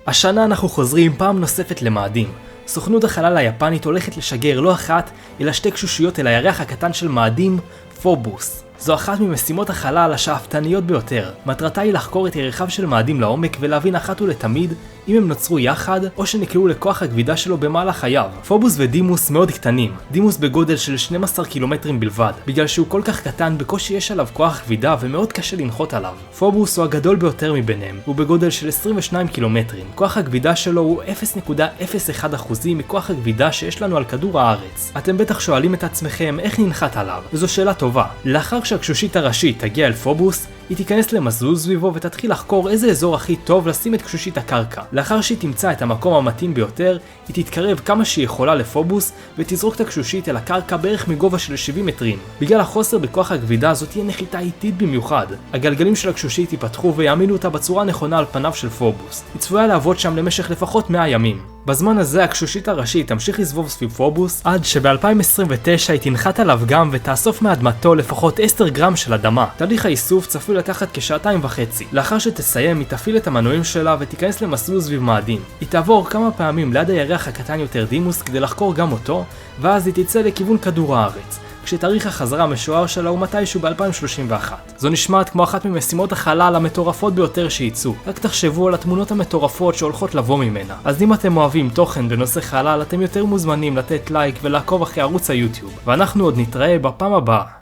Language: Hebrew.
השנה אנחנו חוזרים פעם נוספת למאדים. סוכנות החלל היפנית הולכת לשגר לא אחת, אלא שתי קשושיות אל הירח הקטן של מאדים, פובוס. זו אחת ממשימות החלל השאפתניות ביותר. מטרתה היא לחקור את ירחיו של מאדים לעומק ולהבין אחת ולתמיד אם הם נוצרו יחד או שנקלעו לכוח הכבידה שלו במהלך חייו. פובוס ודימוס מאוד קטנים, דימוס בגודל של 12 קילומטרים בלבד. בגלל שהוא כל כך קטן בקושי יש עליו כוח כבידה ומאוד קשה לנחות עליו. פובוס הוא הגדול ביותר מביניהם, הוא בגודל של 22 קילומטרים. כוח הכבידה שלו הוא 0.01% מכוח הכבידה שיש לנו על כדור הארץ. אתם בטח שואלים את עצמכם איך ננחת עליו, וזו שאלה טובה. לאחר שהקשושית הראשית תגיע אל פובוס, היא תיכנס למסלול סביבו ותתחיל לחקור איזה אזור הכי טוב לשים את קשושית הקרקע. לאחר שהיא תמצא את המקום המתאים ביותר, היא תתקרב כמה שהיא יכולה לפובוס ותזרוק את הקשושית אל הקרקע בערך מגובה של 70 מטרים. בגלל החוסר בכוח הכבידה זאת תהיה נחיתה איטית במיוחד. הגלגלים של הקשושית ייפתחו ויעמידו אותה בצורה נכונה על פניו של פובוס. היא צפויה לעבוד שם למשך לפחות 100 ימים. בזמן הזה הקשושית הראשית תמשיך לסבוב סביב פובוס עד שב-2029 היא תנחת עליו גם ותאסוף מאדמתו לפחות 10 גרם של אדמה. תהליך האיסוף צפוי לקחת כשעתיים וחצי. לאחר שתסיים היא תפעיל את המנועים שלה ותיכנס למסלול סביב מאדים. היא תעבור כמה פעמים ליד הירח הקטן יותר דימוס כדי לחקור גם אותו, ואז היא תצא לכיוון כדור הארץ. כשתאריך החזרה המשוער שלה הוא מתישהו ב-2031. זו נשמעת כמו אחת ממשימות החלל המטורפות ביותר שייצאו. רק תחשבו על התמונות המטורפות שהולכות לבוא ממנה. אז אם אתם אוהבים תוכן בנושא חלל, אתם יותר מוזמנים לתת לייק ולעקוב אחרי ערוץ היוטיוב. ואנחנו עוד נתראה בפעם הבאה.